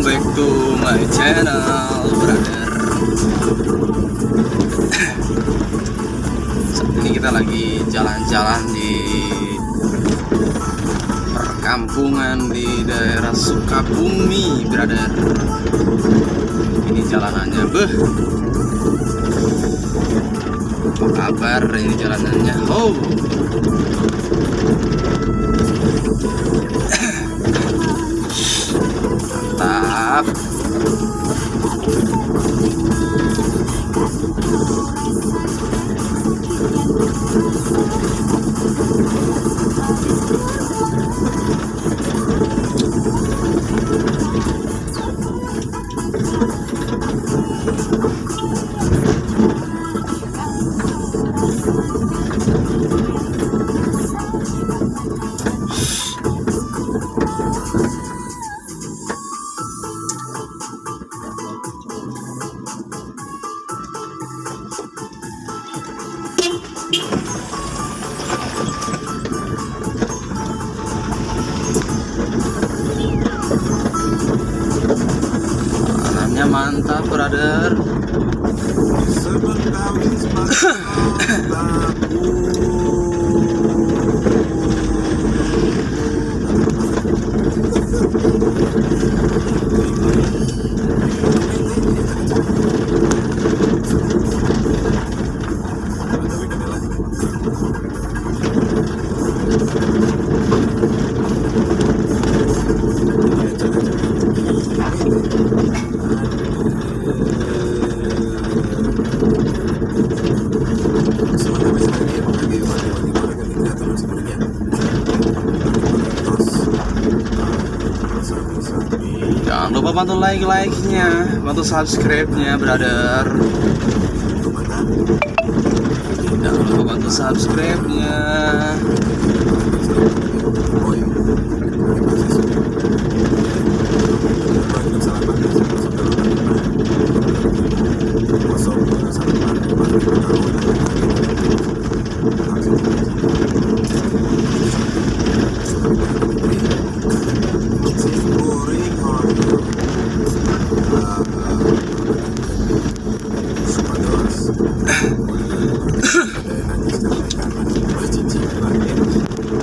back to my channel, brother. Saat ini kita lagi jalan-jalan di perkampungan di daerah Sukabumi, brother. Ini jalanannya, apa kabar ini jalanannya? Oh, mantap. Jalannya mantap, brother. Jangan lupa bantu like-nya, bantu subscribe-nya, brother. Jangan lupa bantu subscribe-nya.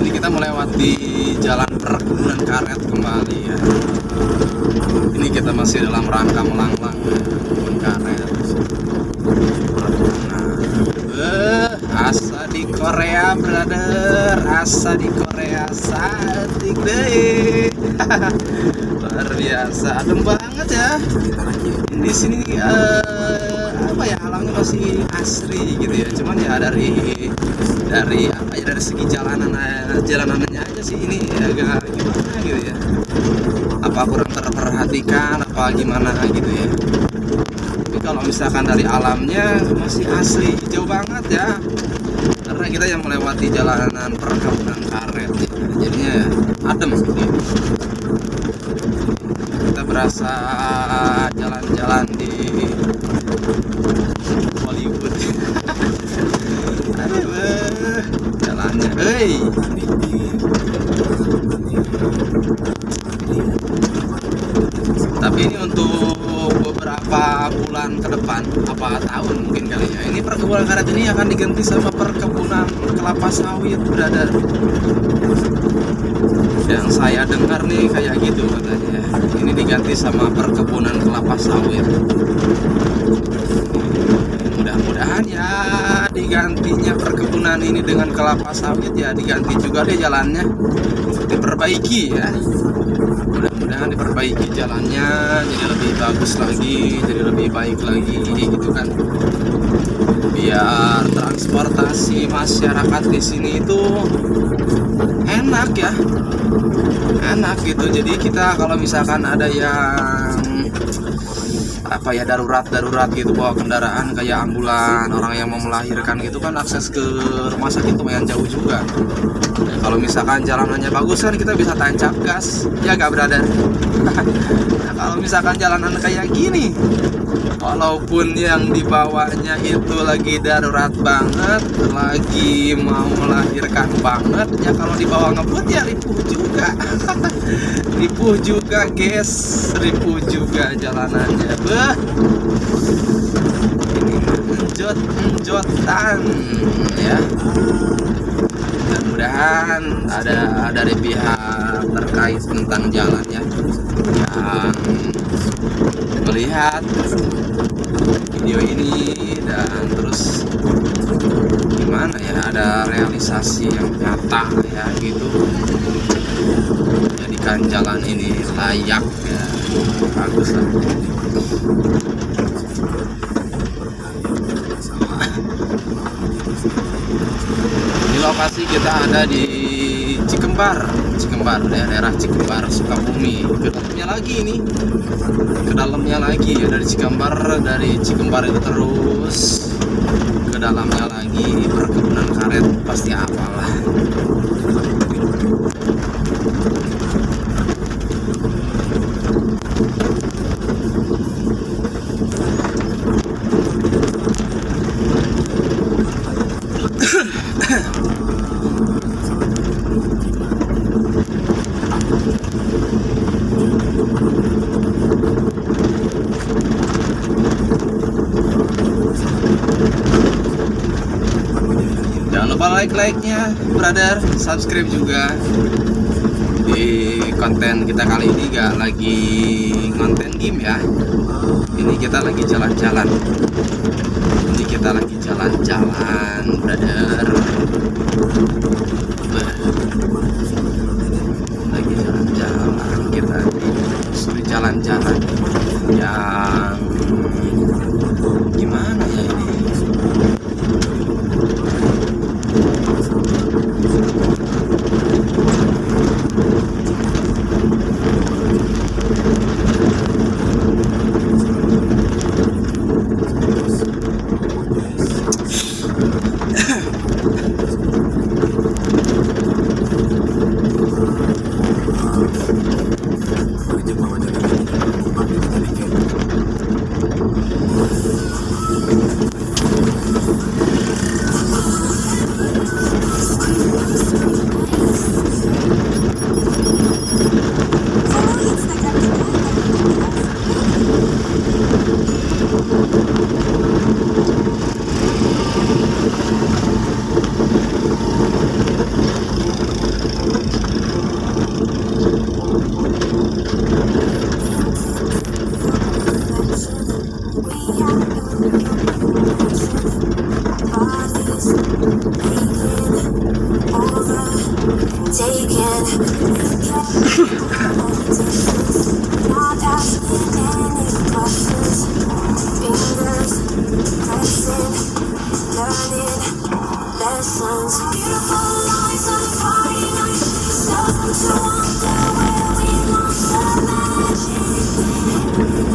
Ini kita melewati jalan perkebunan karet kembali ya. Ini kita masih dalam rangka melanglang kebun karet. Asa di Korea, brother. Asa di Korea, satik deh. Luar biasa, adem banget ya. Di sini apa ya, alamnya masih asri gitu ya. Cuman ya dari apa ya, dari segi jalanannya aja sih ini agak gimana gitu ya. Apa kurang terperhatikan apa gimana gitu ya. Tapi kalau misalkan dari alamnya masih asli, hijau banget ya. Karena kita yang melewati jalanan perkebunan karet ya. Jadinya adem gitu. Kita berasa jalan-jalan di Hollywood. Jalannya, tapi ini untuk beberapa bulan ke depan, apa tahun mungkin kali ya. Ini perkebunan karet ini akan diganti sama perkebunan kelapa sawit, brother. Yang saya dengar nih kayak gitu katanya. Ini diganti sama perkebunan kelapa sawit. Mudah-mudahan ya digantinya perkebunan ini dengan kelapa sawit ya, diganti juga deh jalannya, diperbaiki ya. Mudah-mudahan diperbaiki jalannya jadi lebih bagus lagi, jadi lebih baik lagi gitu kan. Biar transportasi masyarakat di sini itu enak ya. Enak gitu. Jadi kita kalau misalkan ada yang apa ya, darurat gitu, bawa kendaraan kayak ambulan, orang yang mau melahirkan gitu kan, akses ke rumah sakit lumayan jauh juga. Nah, kalau misalkan jalanannya bagus kan kita bisa tancap gas, ya gak brother? Nah, kalau misalkan jalanan kayak gini, walaupun yang dibawanya itu lagi darurat banget, lagi mau melahirkan banget, ya kalau dibawa ngebut ya ripuh juga. Ripuh juga guys, ripuh juga jalanannya. Beh, ini enjot-enjotan ya. Mudah-mudahan ada dari pihak terkait tentang jalannya yang melihat video ini, dan terus gimana ya, ada realisasi yang nyata ya gitu, jadikan jalan ini layak ya, bagus lah. Ini lokasi kita ada di Cikembar, daerah Cikembar, Sukabumi. Ke dalamnya lagi ini, ke dalamnya lagi ya, dari Cikembar itu terus ke dalamnya lagi, perkebunan karet pasti apalah. Jangan lupa like-nya brother, subscribe juga. Di konten kita kali ini gak lagi konten game ya, ini kita lagi jalan-jalan, brother. Lagi jalan-jalan, kita disuruh jalan-jalan yang gimana ya ini.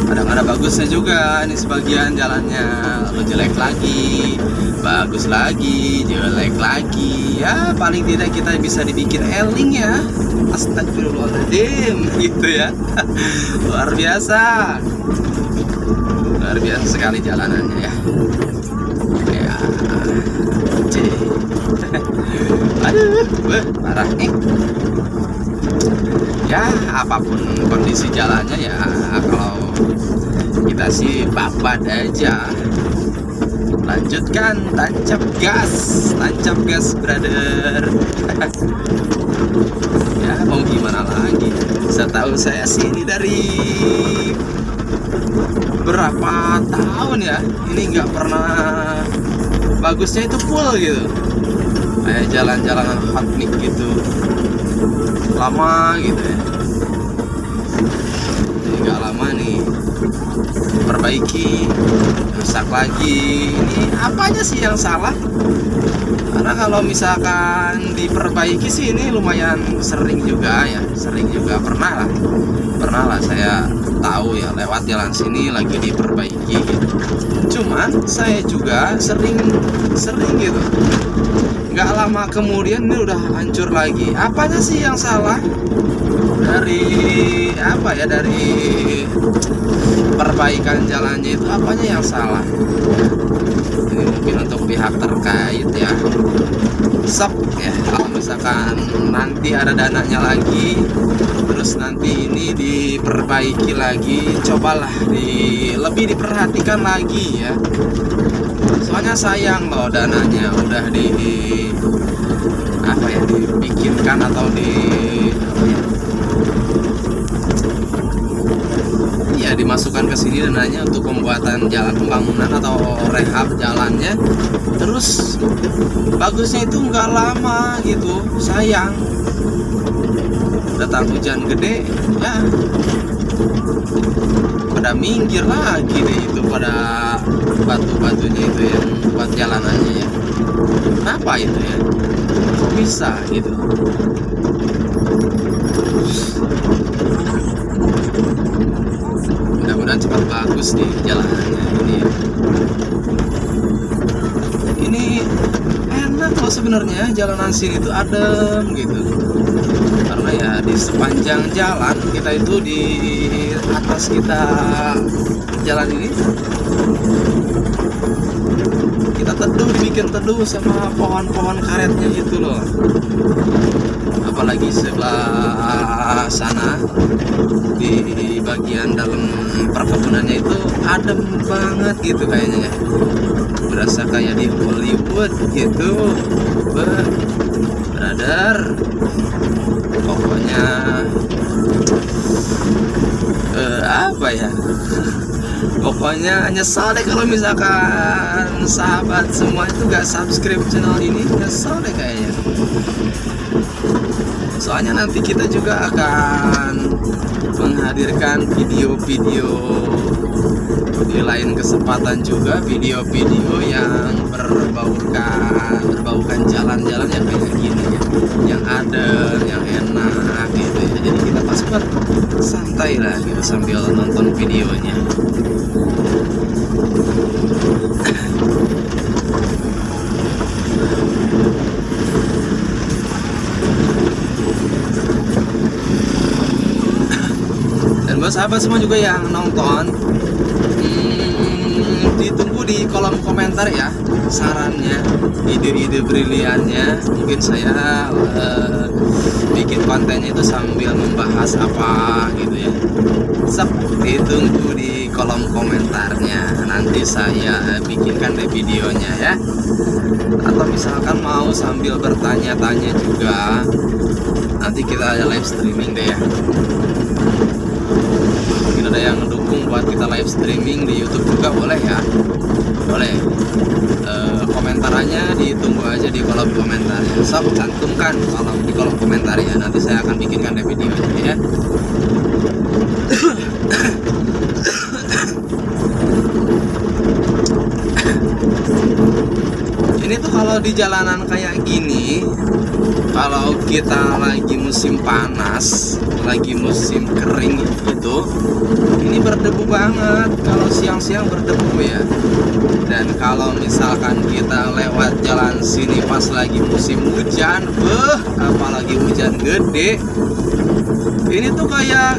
Kadang-kadang bagusnya juga ini sebagian jalannya, lalu jelek lagi, bagus lagi, jelek lagi. Ya paling tidak kita bisa dibikin eling ya. Astagfirullahaladzim gitu ya. Luar biasa sekali jalanannya ya. Ya, aduh, parah nih. Ya apapun kondisi jalannya ya, kalau kita sih babat aja, lanjutkan, tancap gas brother. Ya mau gimana lagi, setahu saya sih ini dari berapa tahun ya, ini nggak pernah bagusnya itu full gitu, kayak jalan-jalanan hot mix gitu, lama gitu ya. nggak lama nih perbaiki, rusak lagi. Ini apanya sih yang salah? Karena kalau misalkan diperbaiki sih ini lumayan sering juga ya, pernah lah saya tahu ya, lewat jalan sini lagi diperbaiki gitu. Cuman saya juga sering gitu, nggak lama kemudian ini udah hancur lagi. Apanya sih yang salah dari dari perbaikan jalannya itu? Apanya yang salah? Ini mungkin untuk pihak terkait ya. Ya, kalau misalkan nanti ada dananya lagi, terus nanti ini diperbaiki lagi, cobalah lebih diperhatikan lagi ya. Soalnya sayang loh, dananya udah dibikinkan atau dimasukkan ke sini dananya untuk pembuatan jalan, pembangunan atau rehab jalannya. Terus bagusnya itu nggak lama gitu, sayang. Datang hujan gede ya pada minggir lagi deh, itu pada batu-batunya itu yang buat jalanannya ya. Kenapa itu ya, kok bisa gitu? Mudah-mudahan cepat bagus nih jalanannya ini enak loh sebenarnya. Jalanan sini tuh adem gitu, karena ya di sepanjang jalan kita itu, di atas kita jalan ini kita teduh, dibikin teduh sama pohon-pohon karetnya gitu loh. Apalagi sebelah sana di bagian dalam perkebunannya itu adem banget gitu kayaknya ya. Berasa kayak di Hollywood gitu, brother. Pokoknya pokoknya nyesal deh kalau misalkan sahabat semua itu gak subscribe channel ini. Nyesal deh kayaknya. Soalnya nanti kita juga akan menghadirkan video-video di lain kesempatan juga, video-video yang berbaukan jalan-jalan yang kayak gini ya, yang adem, yang enak gitu ya. Jadi kita pas buat santai lah gitu sambil nonton videonya. Dan buat sahabat semua juga yang nonton, ditunggu di kolom komentar ya sarannya, ide-ide briliannya. Mungkin saya bikin kontennya itu sambil membahas apa gitu ya. Ditunggu di kolom komentarnya, nanti saya bikinkan deh videonya ya. Atau misalkan mau sambil bertanya-tanya juga, nanti kita ada live streaming deh ya. Mungkin ada yang ngedukung buat kita live streaming di YouTube juga, boleh ya, boleh. Komentarannya ditunggu aja di kolom komentar ya. Sok cantumkan di kolom komentar ya, nanti saya akan bikinkan deh videonya ya. Ini tuh kalau di jalanan kayak gini, kalau kita lagi musim panas, lagi musim kering gitu, ini berdebu banget. Kalau siang-siang berdebu ya. Dan kalau misalkan kita lewat jalan sini pas lagi musim hujan, apalagi hujan gede, ini tuh kayak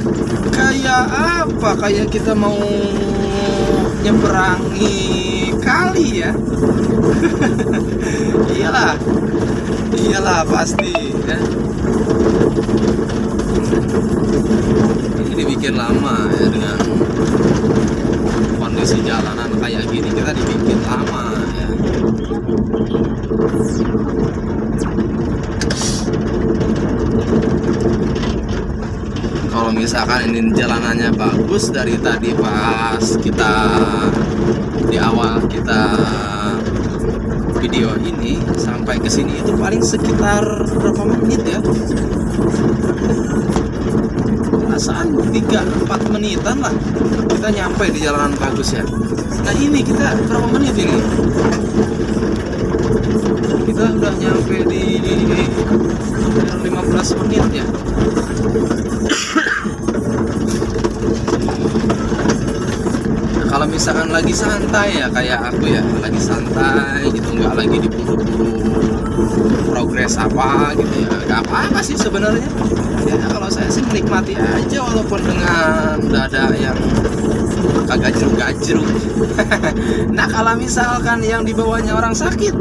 apa? Kayak kita mau nyeberangi kali ya. iyalah pasti ya. Ini dibikin lama ya, dengan kondisi jalanan kayak gini kita dibikin lama ya. Kalau misalkan ini jalanannya bagus dari tadi pas kita di awal kita video ini sampai ke sini itu paling sekitar berapa menit ya? perasaan 3-4 menitan lah kita nyampe di jalanan bagus ya. Nah ini kita berapa menit ini? Kita udah nyampe di 15 menit ya. Kalau misalkan lagi santai ya kayak aku ya, lagi santai gitu, nggak lagi diburu-buru progres apa gitu ya, nggak apa-apa sih sebenarnya ya. Kalau saya sih menikmati aja walaupun dengan dada yang kagak jeruk-jeruk. Nah kalau misalkan yang dibawanya orang sakit,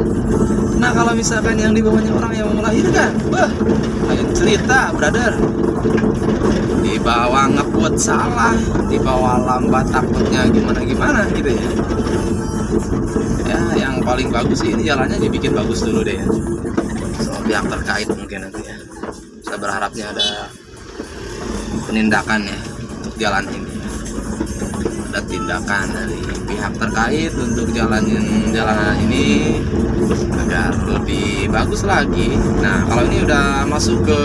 nah kalau misalkan yang dibawanya orang yang mau melahirkan, lain cerita brother. Dibawa ngebut salah, dibawa lambat takutnya gimana gitu ya. Ya yang paling bagus sih ini jalannya dibikin bagus dulu deh ya, soal pihak terkait mungkin nanti ya. Saya berharapnya ada penindakan ya untuk jalan ini, ada tindakan dari pihak terkait untuk jalanan ini agar lebih bagus lagi. Nah kalau ini udah masuk ke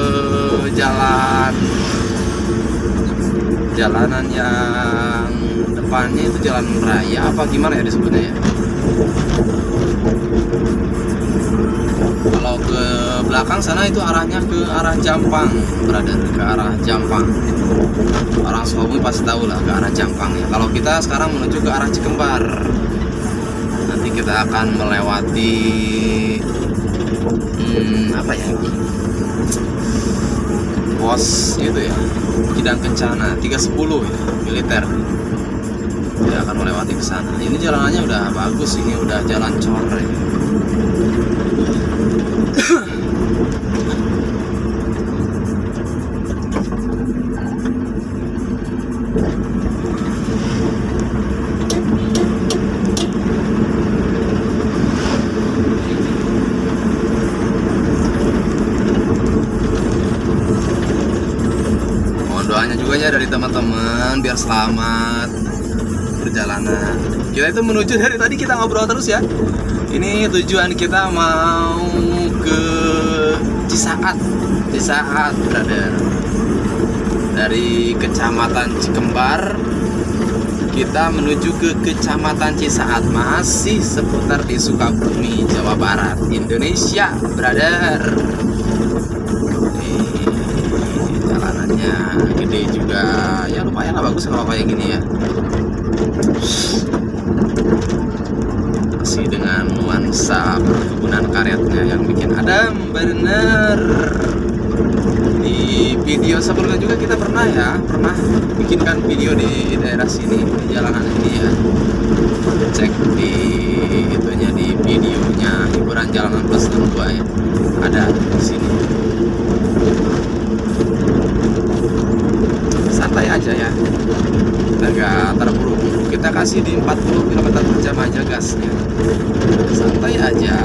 jalanan yang depannya itu jalan raya apa gimana ya disebutnya ya. Kalau ke belakang sana itu arahnya ke arah Jampang, brother, ke arah Jampang. Orang Sukabumi pasti tahu lah ke arah Jampang ya. Kalau kita sekarang menuju ke arah Cikembar. Nanti kita akan melewati apa ya? Pos itu ya, Kidang Kencana 310 ya, militer. Dia akan melewati ke sana. Ini jalanannya udah bagus, ini udah jalan core ya. Doanya juga ya dari teman-teman biar selamat perjalanan. Kita itu menuju dari tadi kita ngobrol terus ya. Ini tujuan kita mau ke Cisaat brother. Dari Kecamatan Cikembar kita menuju ke Kecamatan Cisaat, masih seputar di Sukabumi, Jawa Barat, Indonesia brother. Gede juga ya, lumayan lah, bagus kalau kayak gini ya, masih dengan nuansa perkebunan karetnya yang bikin adem bener. Di video sebelumnya juga kita pernah bikinkan video di daerah sini, di jalanan ini ya. Cek di itunya, di videonya hiburan jalanan plus 62 ya, ada di sini. Santai aja ya, kita gak terburu-buru, kita kasih di 40 km per jam aja gasnya, santai aja.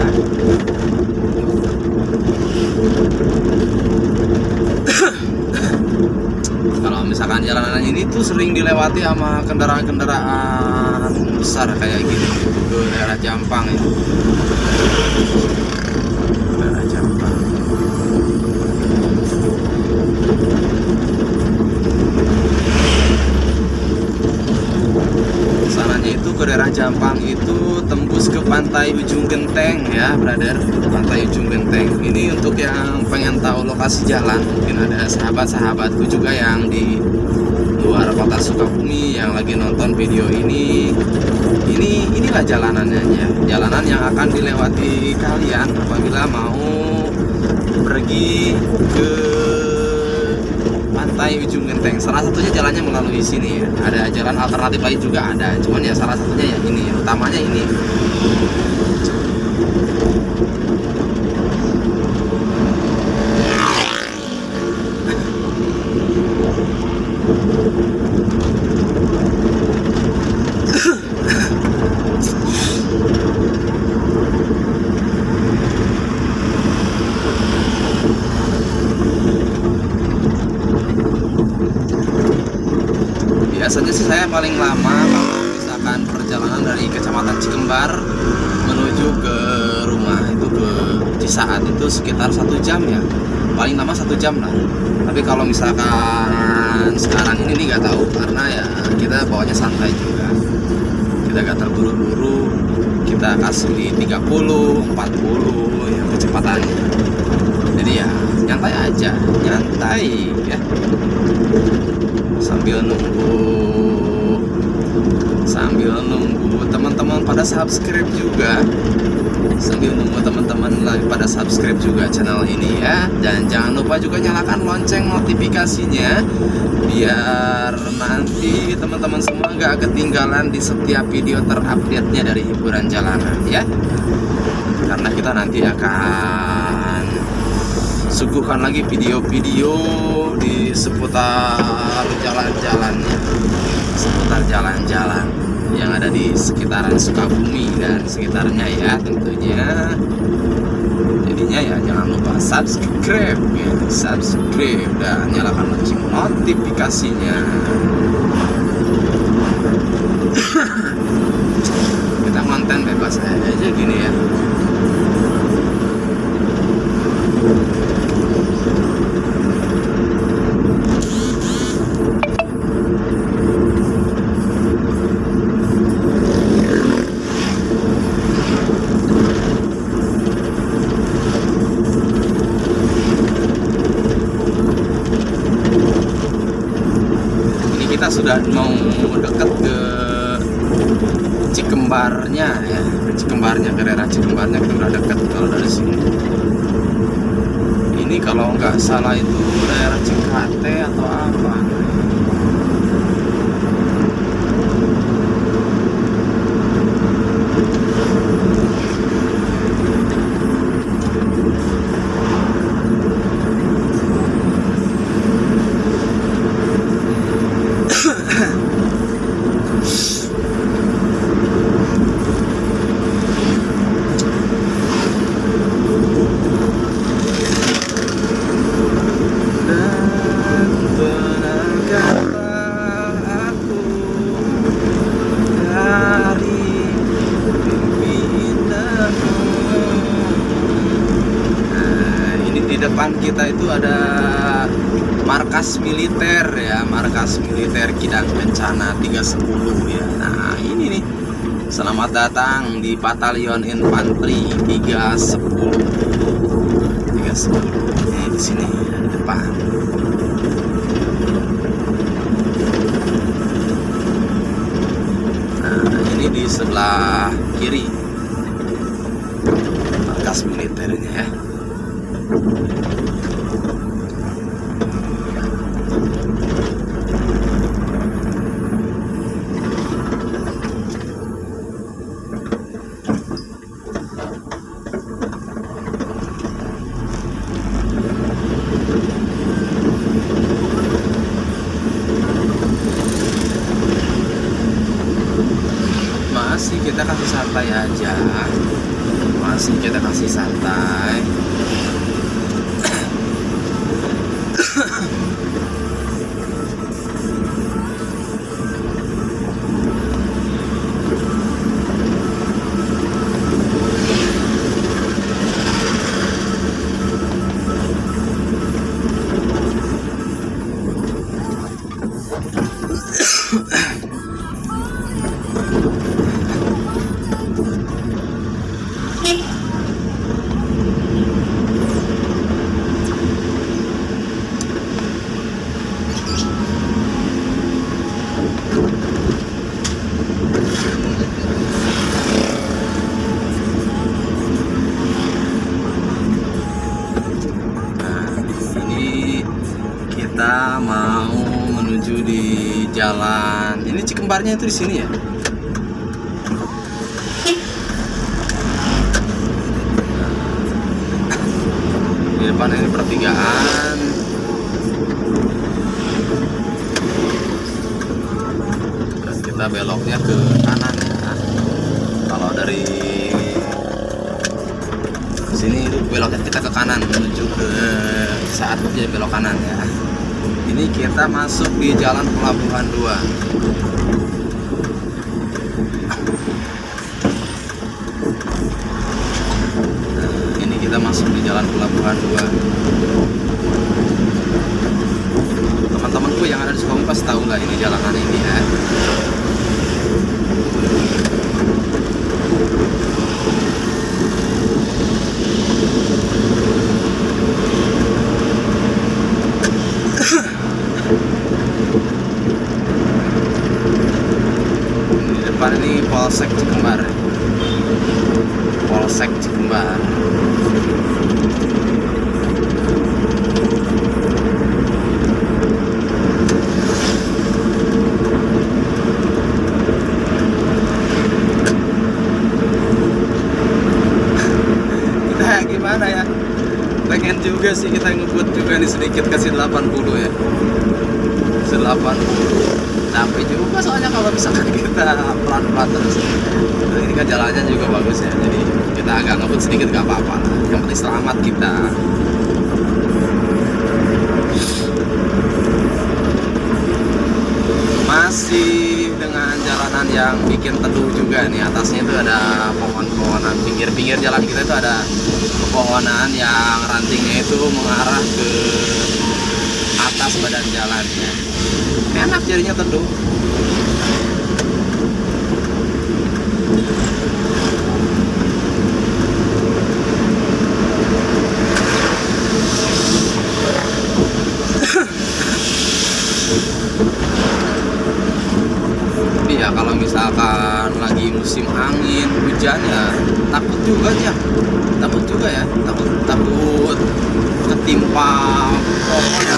Kalau misalkan jalanan ini tuh sering dilewati sama kendaraan-kendaraan besar kayak gini ke daerah Jampang ya, daerah Jampang. Sananya itu ke daerah Jampang itu tembus ke pantai Ujung Genteng ya brother, pantai Ujung Genteng. Ini untuk yang pengen tahu lokasi jalan, mungkin ada sahabat-sahabatku juga yang di luar kota Sukabumi yang lagi nonton video ini. Inilah jalanannya ya, jalanan yang akan dilewati kalian apabila mau pergi ke pantai Ujung Genteng. Salah satunya jalannya melalui sini ya. Ada jalan alternatif lain juga ada, cuman ya salah satunya ya ini, utamanya ini. Biasanya sih saya paling lama kalau misalkan perjalanan dari Kecamatan Cikembar menuju ke rumah itu ke Cisaat itu sekitar 1 jam ya, paling lama 1 jam lah. Tapi kalau misalkan Dan sekarang ini nih nggak tahu, karena ya kita bawanya santai juga, kita gak terburu-buru, kita kasih di 30, 40 ya kecepatannya. Jadi ya nyantai aja, nyantai ya, sambil nunggu teman-teman pada subscribe juga, sambil nunggu teman-teman lagi pada subscribe juga channel ini ya. Dan jangan lupa juga nyalakan lonceng notifikasinya, biar nanti teman-teman semua gak ketinggalan di setiap video terupdate-nya dari hiburan jalanan ya. Karena kita nanti akan suguhkan lagi video-video di seputar jalan-jalannya, seputar jalan-jalan yang ada di sekitaran Sukabumi dan sekitarnya ya tentunya. Jadinya ya jangan lupa subscribe ya, subscribe dan nyalakan lonceng notifikasinya. Kita konten bebas aja gini ya. Kita sudah mau dekat ke Cikembarnya ya, ke daerah Cikembarnya kita udah dekat kalau dari sini. Ini kalau nggak salah itu daerah Cikate atau apa. Depan kita itu ada markas militer ya, markas militer Kidang Kencana 310 ya. Nah ini nih, selamat datang di Batalion Infanteri 310 ini di sini di depan. Nah ini di sebelah kiri markas militernya ya. Masih kita kasih santai aja, masih kita kasih santai. Kita mau menuju di jalan ini, Cikembarnya itu di sini ya. Di depan ini pertigaan. Dan kita beloknya ke kanan ya. Kalau dari sini beloknya kita ke kanan menuju ke saat jadi belok kanan ya. Ini kita masuk di Jalan Pelabuhan 2. Nah, ini kita masuk di Jalan Pelabuhan 2. Teman-temanku yang ada di pasti tahu lah ini jalanan ini ya. Di depan ini Polsek Cikembar. Polsek Cikembar. Gimana ya, pengen juga sih kita ngebut juga nih sedikit, kasih 80 ya, 80 tapi juga soalnya kalau misalkan kita pelan-pelan terus ini kan jalannya juga bagus ya, jadi kita agak ngebut sedikit gak apa-apa lah, yang penting selamat kita. Masih dengan jalanan yang bikin teduh juga nih, atasnya itu ada pohon-pohonan, pinggir-pinggir jalan kita itu ada pepohonan yang rantingnya itu mengarah ke atas badan jalan ya. Enak jadinya teduh. Tapi ya kalau misalkan lagi musim angin, hujan ya takut juga ya, takut ketimpa pohon ya.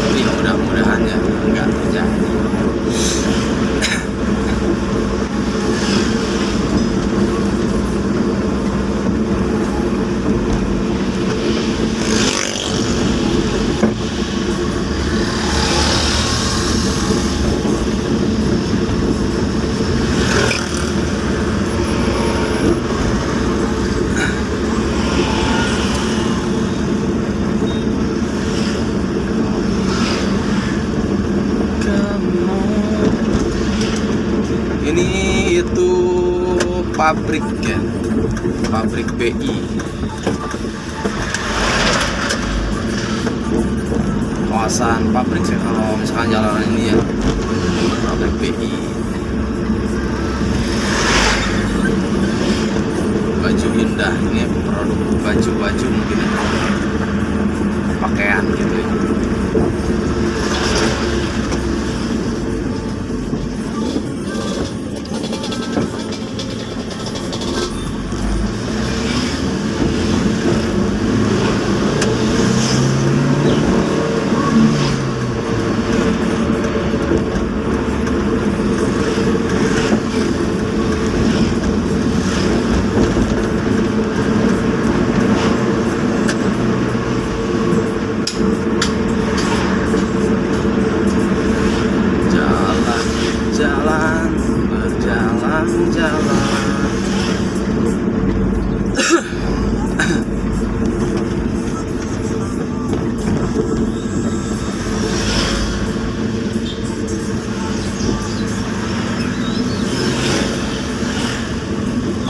Tapi ya mudah-mudahan ya nggak terjadi. Ini itu pabrik ya, pabrik BI. Kawasan pabrik sih kalau misalkan jalanan ini ya, pabrik BI. Baju indah, ini produk baju-baju mungkin ya, pakaian gitu ya.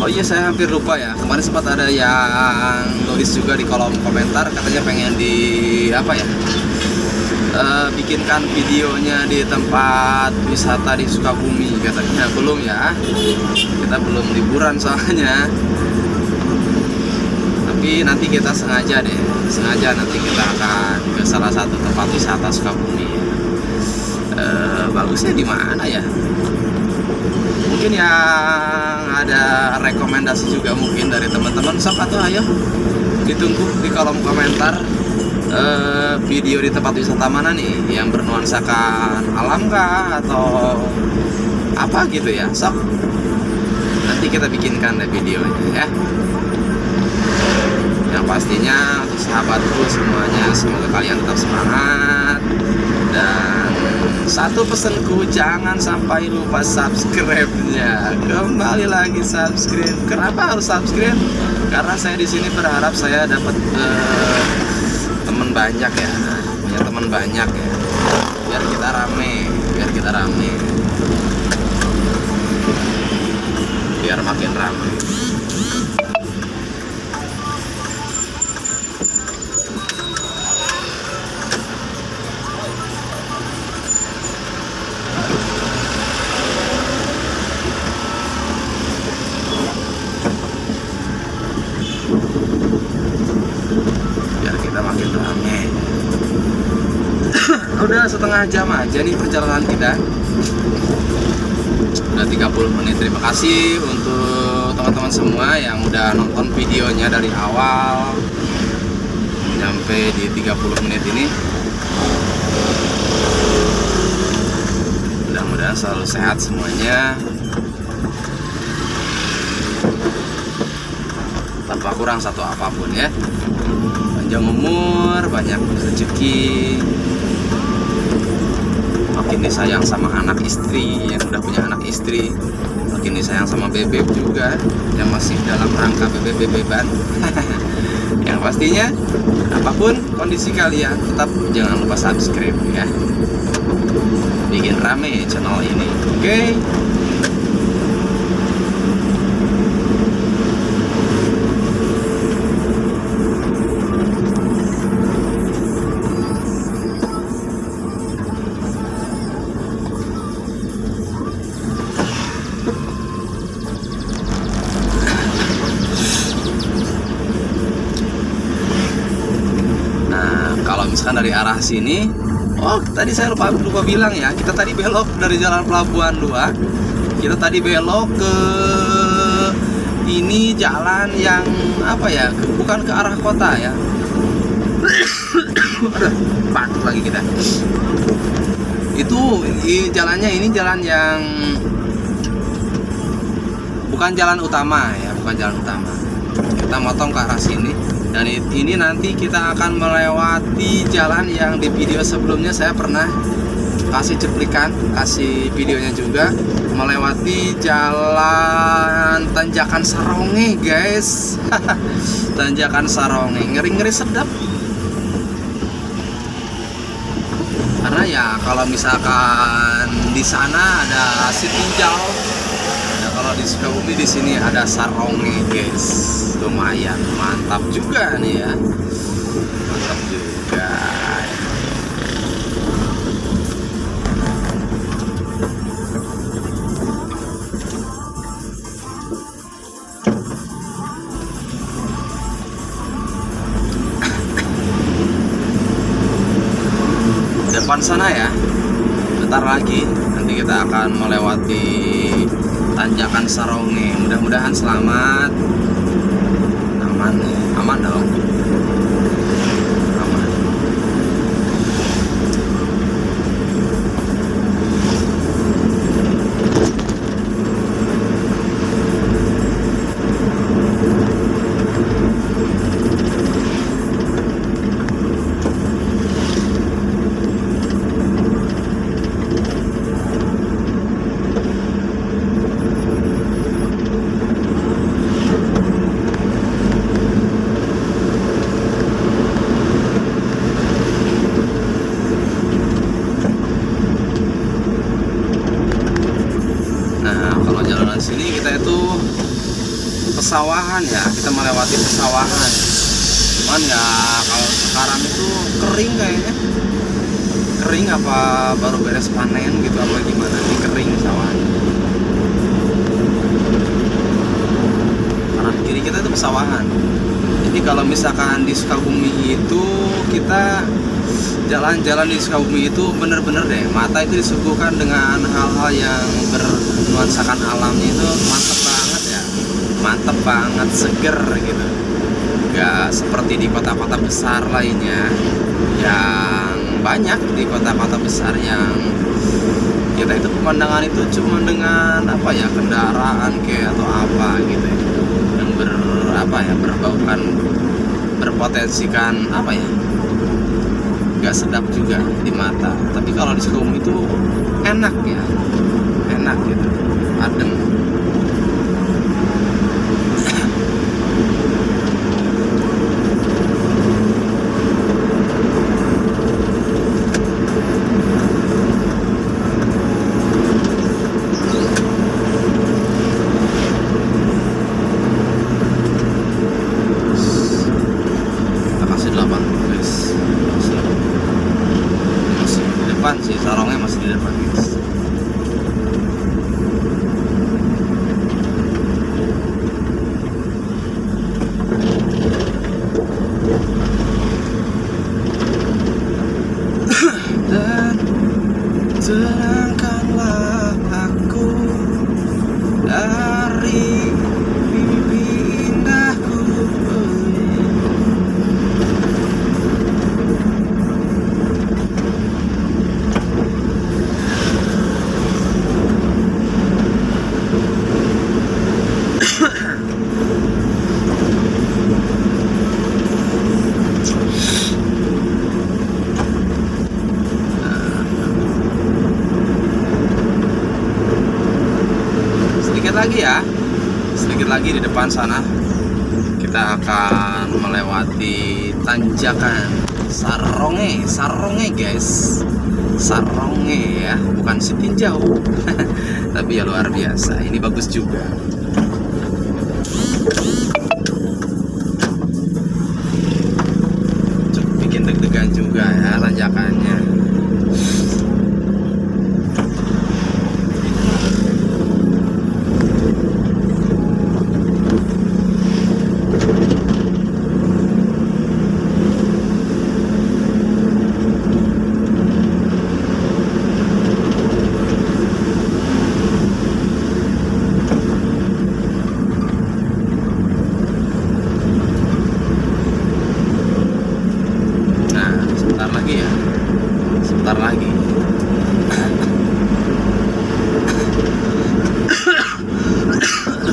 Oh iya, saya hampir lupa ya. Kemarin sempat ada yang nulis juga di kolom komentar, katanya pengen di apa ya, bikinkan videonya di tempat wisata di Sukabumi. Katanya belum ya, kita belum liburan soalnya. Tapi nanti kita sengaja nanti kita akan ke salah satu tempat wisata Sukabumi. Bagusnya di mana ya? Mungkin yang ada rekomendasi juga mungkin dari teman-teman, sok atau ayo ditunggu di kolom komentar video di tempat wisata mana nih yang bernuansakan alam kah atau apa gitu ya, sok nanti kita bikinkan deh videonya ya. Yang pastinya untuk sahabatku semuanya, semoga kalian tetap semangat. Dan satu pesanku, jangan sampai lupa subscribe-nya. Kembali lagi subscribe. Kenapa harus subscribe? Karena saya di sini berharap saya dapat teman banyak ya, punya teman banyak ya. Biar kita rame, biar makin rame. setengah jam aja nih perjalanan kita. Udah 30 menit. Terima kasih untuk teman-teman semua yang udah nonton videonya dari awal sampai di 30 menit ini. Mudah-mudahan selalu sehat semuanya, tanpa kurang satu apapun ya. Panjang umur, banyak rezeki, makin disayang sama anak istri yang udah punya anak istri, makin disayang sama bebek juga yang masih dalam rangka bebek-bebeban. Yang pastinya apapun kondisi kalian, tetap jangan lupa subscribe ya, bikin rame channel ini. Oke. Misalkan dari arah sini, oh tadi saya lupa bilang ya, kita tadi belok dari Jalan Pelabuhan 2, kita tadi belok ke ini jalan yang apa ya, bukan ke arah kota ya. Aduh, batuk lagi kita. Itu jalannya, ini jalan yang bukan jalan utama ya, bukan jalan utama. Kita motong ke arah sini. Dan ini nanti kita akan melewati jalan yang di video sebelumnya saya pernah kasih cuplikan, kasih videonya juga, melewati jalan Tanjakan Saronge guys. Tanjakan Saronge, ngeri-ngeri sedap. Karena ya kalau misalkan di sana ada Sitinjau, nah, kalau di Sukabumi di sini ada Saronge guys. Lumayan mantap juga nih ya, mantap juga. Depan sana ya, bentar lagi nanti kita akan melewati Tanjakan Saronge. Mudah-mudahan selamat, aman dong, aman. Sini kita itu pesawahan ya, kita melewati pesawahan. Cuman ya kalau sekarang itu kering kayaknya, kering apa baru beres panen gitu apa gimana, ini kering pesawahan. Kanan kiri kita itu pesawahan. Jadi kalau misalkan di Sukabumi itu kita jalan-jalan di Sukabumi itu bener-bener deh, mata itu disuguhkan dengan hal-hal yang bernuansakan alamnya, itu mantep banget ya, mantep banget, seger gitu. Gak seperti di kota-kota besar lainnya yang banyak, di kota-kota besar yang kita itu pemandangan itu cuma dengan apa ya, kendaraan kayak atau apa gitu ya, yang berbaukan, berpotensikan apa ya, gak sedap juga di mata. Tapi kalau di Sukabumi itu enak ya, enak gitu, adem. Si Saronge masih di depan guys. Dan Senangkanlah aku dari mimpi indahku. Sedikit lagi di depan sana kita akan melewati tanjakan Saronge guys, Saronge ya, bukan Sitinjau. Tapi ya luar biasa, ini bagus juga. Cukup bikin deg-degan juga ya tanjakannya. Sebentar lagi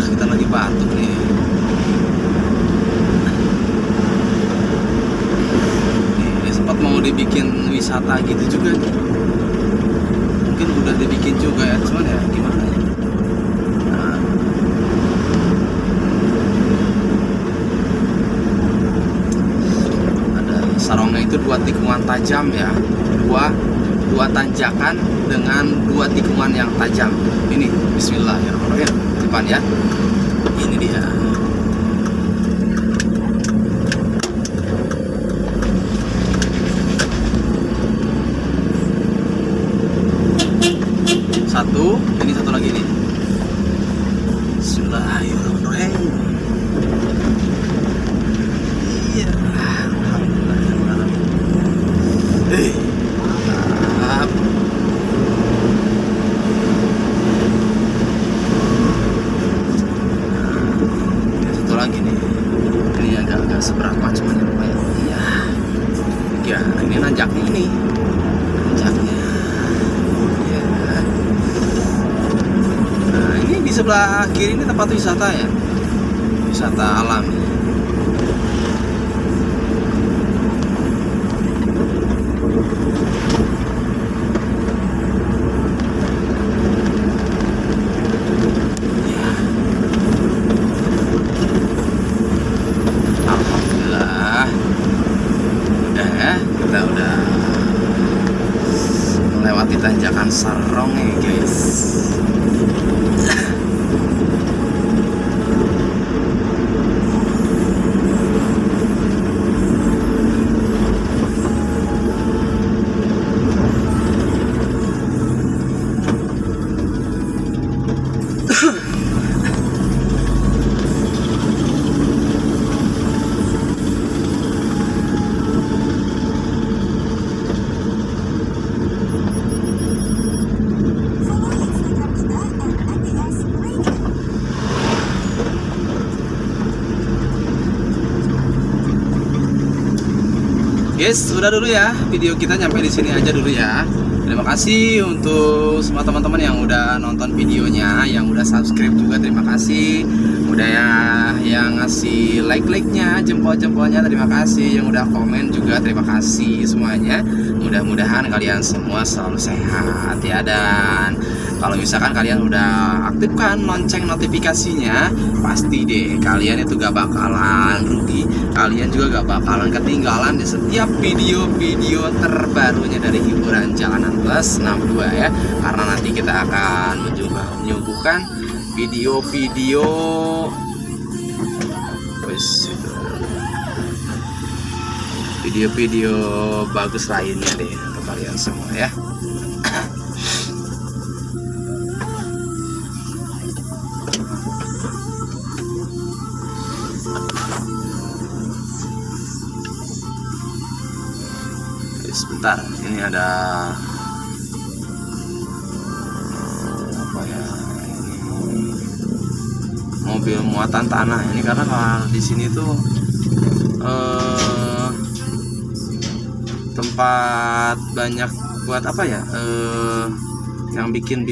kita lagi batuk nih. Ini sempat mau dibikin wisata gitu juga nih. Mungkin udah dibikin juga ya, cuman ya gimana ya. Ada Saronge itu 2 tikungan tajam ya, dua tanjakan dengan 2 tikungan yang tajam. Ini bismillahirrahmanirrahim depan ya, ini dia. Ini satu lagi nih. Bismillahirrahmanirrahim. Iya, alhamdulillah. Satu lagi nih, ini agak seberapa cuman ya lumayan. Iya ya, ini nanjaknya ya. Nah ini di sebelah kiri ini tempat wisata ya, wisata alam. Kita udah melewati tanjakan Saronge guys. Guys, udah dulu ya video kita, nyampe di sini aja dulu ya. Terima kasih untuk semua teman-teman yang udah nonton videonya, yang udah subscribe juga terima kasih. Udah ya yang ngasih like-nya, jempol-jempolnya terima kasih. Yang udah komen juga terima kasih semuanya. Mudah-mudahan kalian semua selalu sehat ya. Dan kalau misalkan kalian udah aktifkan lonceng notifikasinya, pasti deh kalian itu gak bakalan rugi. Kalian juga gak bakalan ketinggalan di setiap video-video terbarunya dari hiburan Jalanan Plus 62 ya. Karena nanti kita akan menyuguhkan video-video bagus lainnya deh untuk kalian semua ya. Sebentar, ini ada mobil muatan tanah ini, karena kalau di sini tuh tempat banyak buat apa ya, yang bikin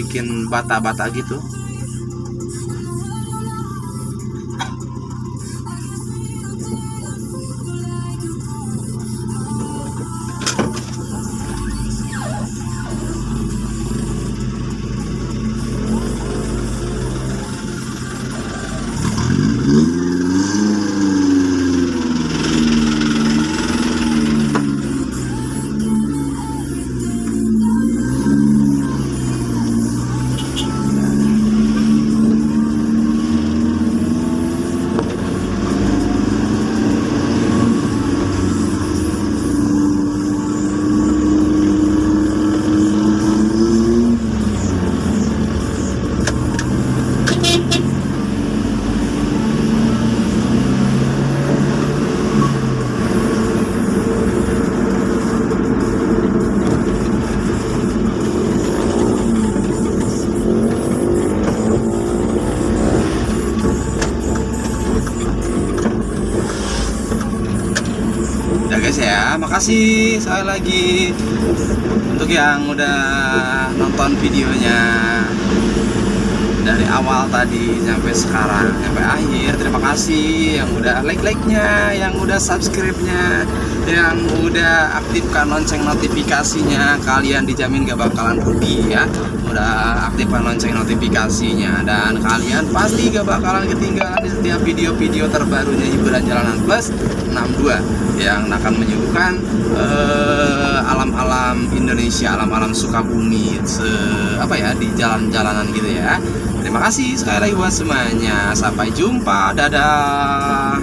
bata-bata gitu. Udah guys ya, makasih sekali lagi untuk yang udah nonton videonya dari awal tadi sampai sekarang, sampai akhir. Terima kasih yang udah like-nya, yang udah subscribe-nya, yang udah aktifkan lonceng notifikasinya. Kalian dijamin gak bakalan rugi ya, udah aktifkan lonceng notifikasinya, dan kalian pasti gak bakalan ketinggalan di setiap video-video terbarunya Hiburan Jalanan Plus 62 yang akan menyuguhkan alam-alam Indonesia, alam-alam Sukabumi, di jalan-jalanan gitu ya. Terima kasih sekali lagi buat semuanya. Sampai jumpa. Dadah.